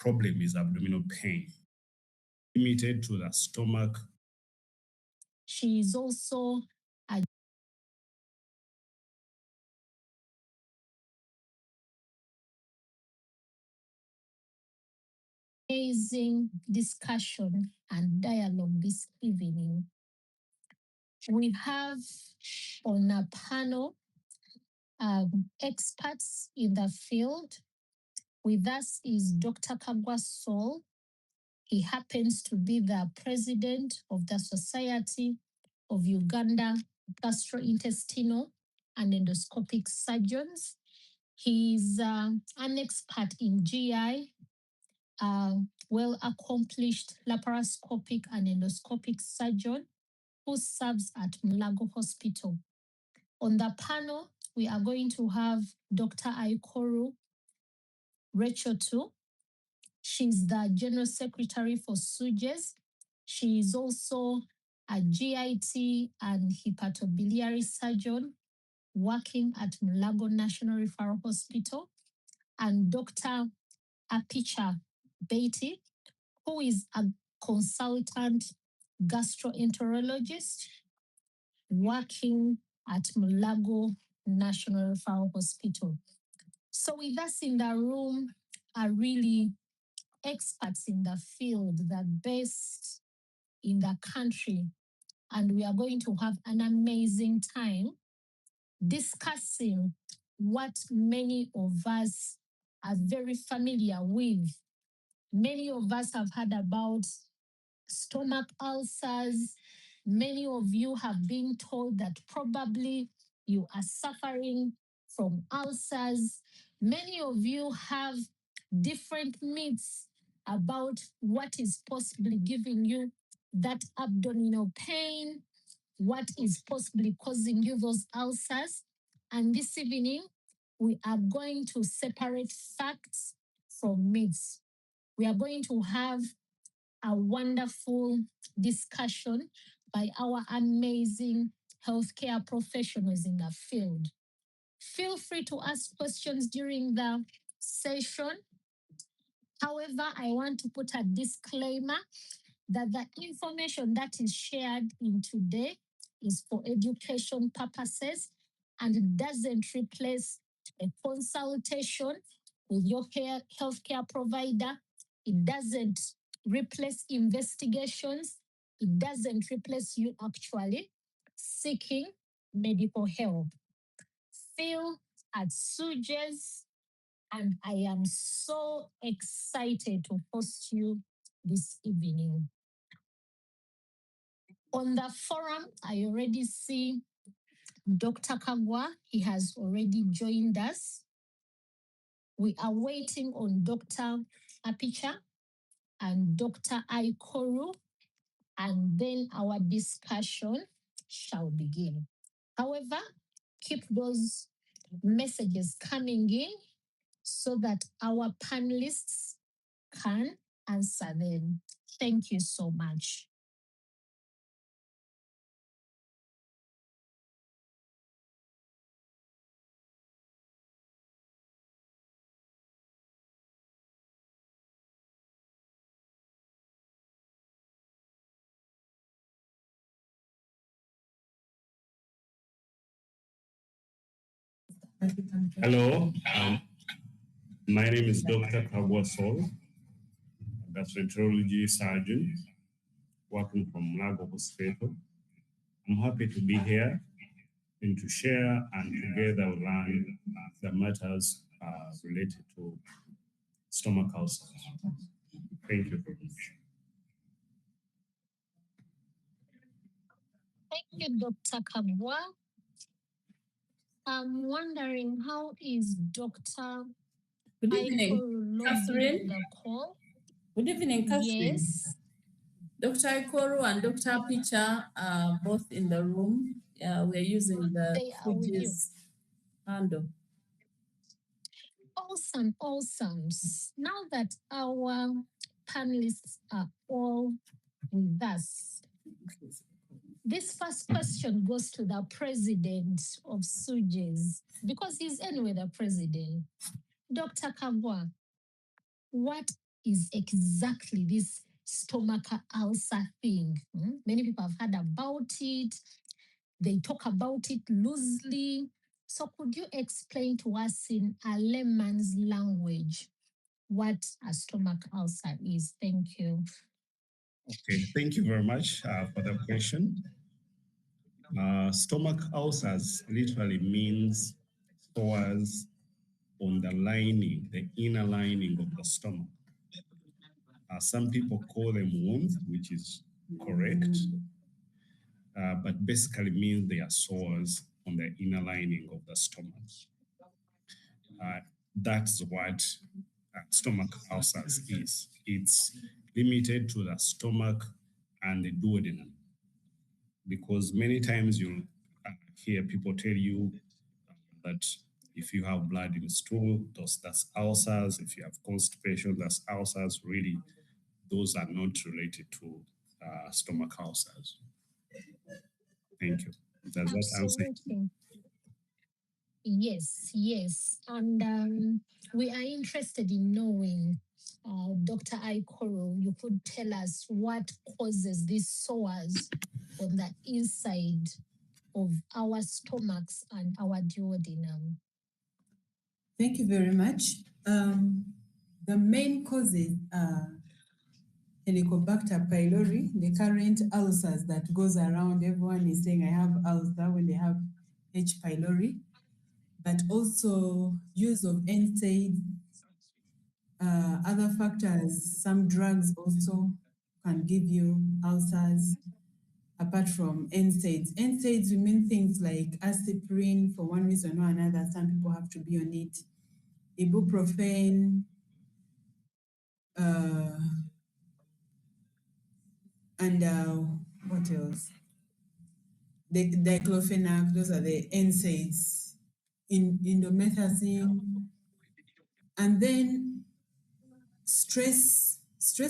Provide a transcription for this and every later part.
problem is abdominal pain, limited to the stomach. She is also a amazing discussion and dialogue this evening. We have on a panel experts in the field. With us is Dr. Kagwa Sol. He happens to be the president of the Society of Uganda Gastrointestinal and Endoscopic Surgeons. He's an expert in GI, well-accomplished laparoscopic and endoscopic surgeon who serves at Mulago Hospital. On the panel, we are going to have Dr. Aikoru Rachel too. She's the General Secretary for SUGES. She is also a GIT and hepatobiliary surgeon working at Mulago National Referral Hospital. And Dr. Apicha Beatty, who is a consultant gastroenterologist working at Mulago National Referral Hospital. So with us in the room are really experts in the field, the best in the country. And we are going to have an amazing time discussing what many of us are very familiar with. Many of us have heard about stomach ulcers. Many of you have been told that probably you are suffering from ulcers. Many of you have different myths about what is possibly giving you that abdominal pain, what is possibly causing you those ulcers. And this evening, we are going to separate facts from myths. We are going to have a wonderful discussion by our amazing healthcare professionals in the field. Feel free to ask questions during the session. However, I want to put a disclaimer that the information that is shared in today is for education purposes and it doesn't replace a consultation with your healthcare provider. It doesn't replace investigations. It doesn't replace you actually seeking medical help. Phil at SUGES, and I am so excited to host you this evening. On the forum, I already see Dr. Kagwa. He has already joined us. We are waiting on Dr. Apicha and Dr. Aikoru, and then our discussion shall begin. However, keep those messages coming in so that our panelists can answer them. Thank you so much. Hello, my name is Dr. Kagwa Sol, a gastroenterology surgeon working from Mulago Hospital. I'm happy to be here and to share and together learn the matters related to stomach ulcers. Thank you very much. Thank you, Dr. Kagwa. I'm wondering, how is Dr. Good evening, Catherine. The call? Good evening, Catherine. Yes. Dr. Aikoru and Dr. Apicha are both in the room. We're using the SUGES handle. Awesome, awesome. Now that our panelists are all with us, this first question goes to the president of SUGES, because he's anyway the president. Dr. Kagwa, what is exactly this stomach ulcer thing. Many people have heard about it. They talk about it loosely. So could you explain to us in a layman's language what a stomach ulcer is? Thank you. Okay, thank you very much for the question. Stomach ulcers literally means sores on the lining, the inner lining of the stomach. Some people call them wounds, which is correct, but basically means they are sores on the inner lining of the stomach. That's what stomach ulcers is. It's limited to the stomach and the duodenum, because many times you'll hear people tell you that if you have blood in stool, that's ulcers. If you have constipation, that's ulcers. Really, those are not related to stomach ulcers. Thank you. Does that answer? Yes. And we are interested in knowing, Dr. Aikoro, you could tell us what causes these sores on the inside of our stomachs and our duodenum. Thank you very much. The main causes are Helicobacter pylori, the current ulcers that goes around. Everyone is saying I have ulcer when they have H. pylori, but also use of NSAID, other factors, some drugs also can give you ulcers apart from NSAIDs. NSAIDs remain things like aspirin for one reason or another. Some people have to be on it. Ibuprofen, and what else? The diclofenac, those are the NSAIDs. Indomethacin. And then stress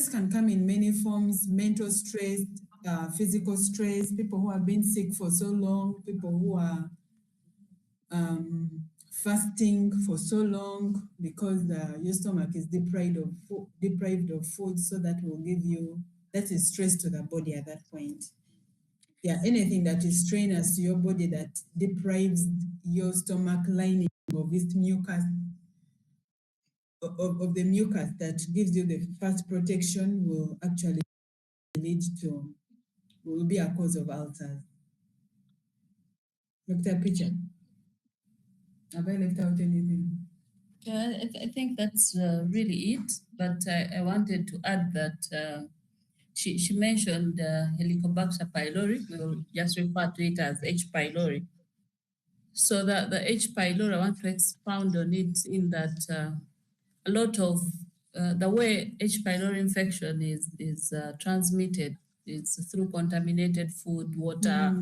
can come in many forms: mental stress, physical stress, people who have been sick for so long, people who are fasting for so long because your stomach is deprived of food, so that will give you, that is stress to the body at that point. Yeah, anything that is strenuous to your body that deprives your stomach lining of its mucus, of the mucus that gives you the first protection, will actually will be a cause of ulcers. Dr. Picha, have I left out anything? Yeah, I think that's really it. But I wanted to add that she mentioned Helicobacter pylori. We'll just refer to it as H. pylori. So that the H. pylori, I want to expound on it in that a lot of the way H. pylori infection is transmitted is through contaminated food, water,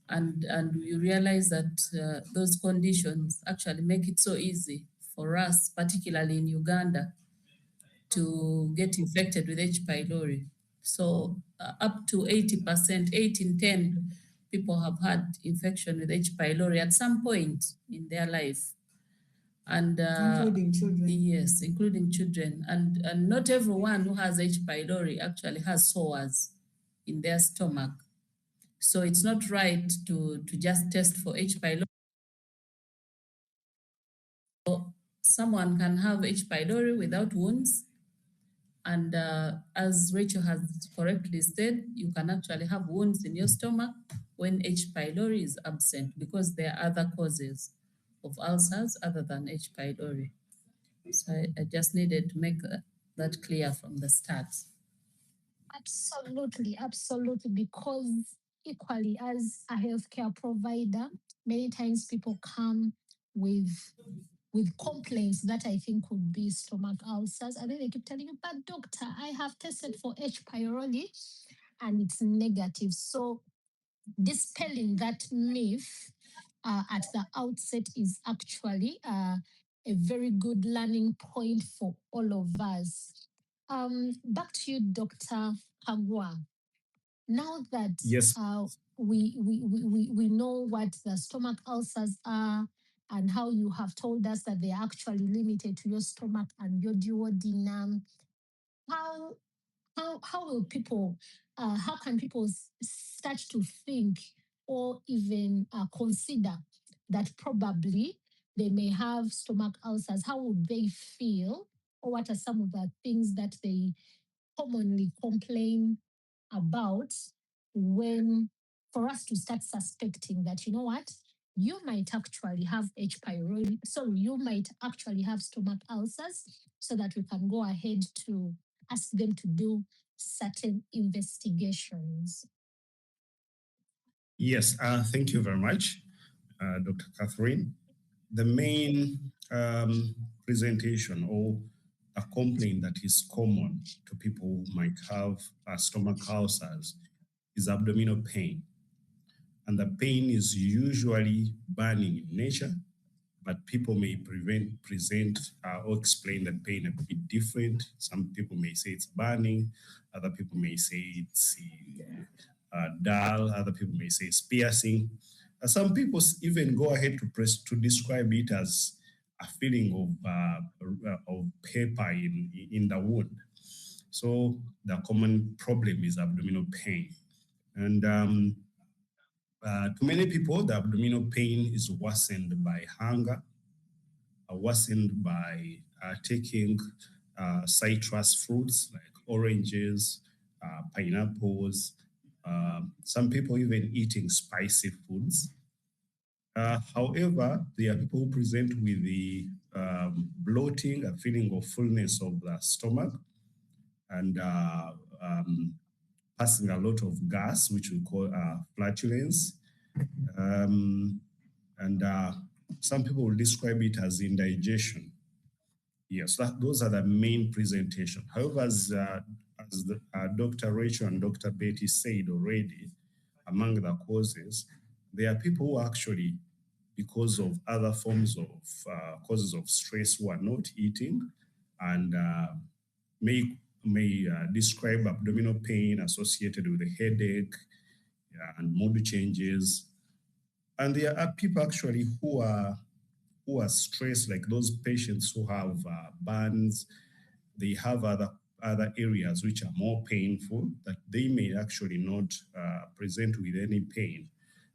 and you realize that those conditions actually make it so easy for us, particularly in Uganda, to get infected with H. pylori. So up to 80%, 8 in 10 people have had infection with H. pylori at some point in their life. And including children. Yes, including children. And not everyone who has H. pylori actually has sores in their stomach. So it's not right to just test for H. pylori. So someone can have H. pylori without wounds. And as Rachel has correctly said, you can actually have wounds in your stomach when H. pylori is absent, because there are other causes of ulcers other than H. pylori. So I just needed to make that clear from the start. Absolutely, because equally as a healthcare provider, many times people come with complaints that I think could be stomach ulcers, and then they keep telling you, but doctor, I have tested for H. pylori and it's negative. So dispelling that myth at the outset is actually a very good learning point for all of us. Back to you, Dr. Kagwa. Now that Yes. We know what the stomach ulcers are and how you have told us that they are actually limited to your stomach and your duodenum, how will people, how can people start to think or even consider that probably they may have stomach ulcers? How would they feel? Or what are some of the things that they commonly complain about when, for us to start suspecting that, you know what, you might actually have H. pylori, sorry, you might actually have stomach ulcers, so that we can go ahead to ask them to do certain investigations. Yes, thank you very much, Dr. Catherine. The main presentation or a complaint that is common to people who might have stomach ulcers is abdominal pain. And the pain is usually burning in nature, but people may present or explain the pain a bit different. Some people may say it's burning, other people may say it's dull, other people may say it's piercing. Some people even go ahead to describe it as a feeling of paper in the wound. So the common problem is abdominal pain. And to many people, the abdominal pain is worsened by hunger, worsened by taking citrus fruits like oranges, pineapples, some people even eating spicy foods. However, there are people who present with the bloating, a feeling of fullness of the stomach, and passing a lot of gas, which we call flatulence. And some people will describe it as indigestion. Yes, those are the main presentation. However, as Dr. Rachel and Dr. Betty said already, among the causes, there are people who actually, because of other forms of causes of stress, who are not eating and may describe abdominal pain associated with a headache and mood changes. And there are people actually who are stressed, like those patients who have burns. They have other areas which are more painful, that they may actually not present with any pain,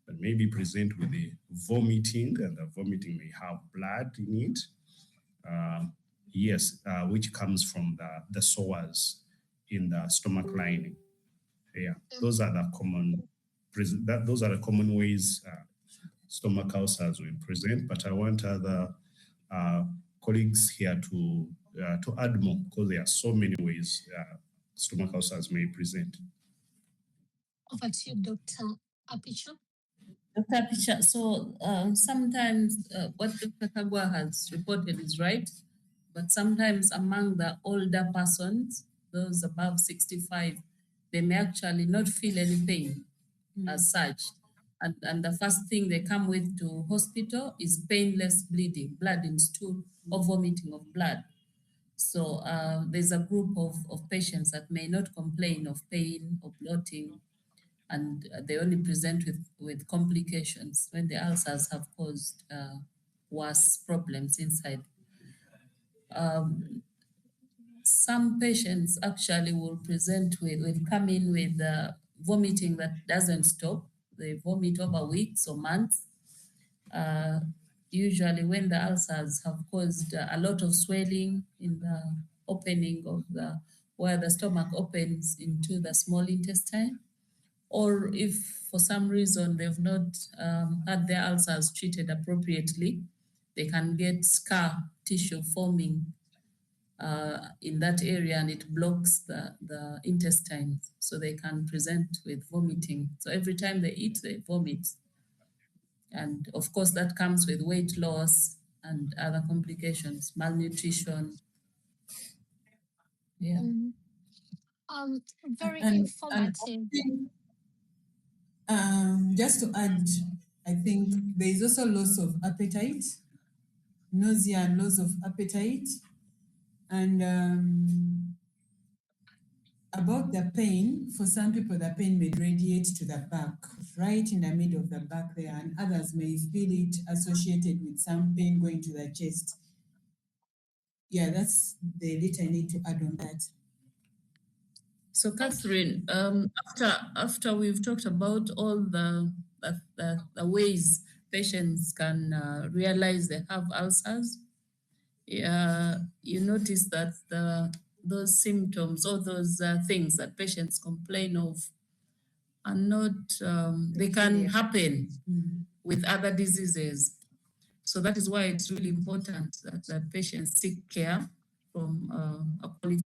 but maybe present with the vomiting, and the vomiting may have blood in it. Yes, which comes from the sores in the stomach lining. Yeah, those are the common ways stomach ulcers will present. But I want other colleagues here to add more, because there are so many ways stomach ulcers may present. Over to you, Dr. Apicho. Dr. Apicho, so sometimes what Dr. Kagwa has reported is right, but sometimes among the older persons, those above 65, they may actually not feel any pain as such. And the first thing they come with to hospital is painless bleeding, blood in stool, or vomiting of blood. So there's a group of patients that may not complain of pain or bloating, and they only present with complications when the ulcers have caused worse problems inside. Some patients actually will come in with vomiting that doesn't stop. They vomit over weeks or months. Usually when the ulcers have caused a lot of swelling in the opening of where the stomach opens into the small intestine, or if for some reason they've not had their ulcers treated appropriately, they can get scar tissue forming in that area, and it blocks the intestines, so they can present with vomiting. So every time they eat, they vomit. And of course, that comes with weight loss and other complications, malnutrition. Yeah. Very informative. Just to add, I think there is also loss of appetite, nausea and loss of appetite. And about the pain, for some people, the pain may radiate to the back, right in the middle of the back there, and others may feel it associated with some pain going to the chest. Yeah, that's the little I need to add on that. So, Catherine, after we've talked about all the ways patients can realize they have ulcers, you notice that those symptoms or those things that patients complain of are not, they can happen with other diseases. So that is why it's really important that patients seek care from a qualified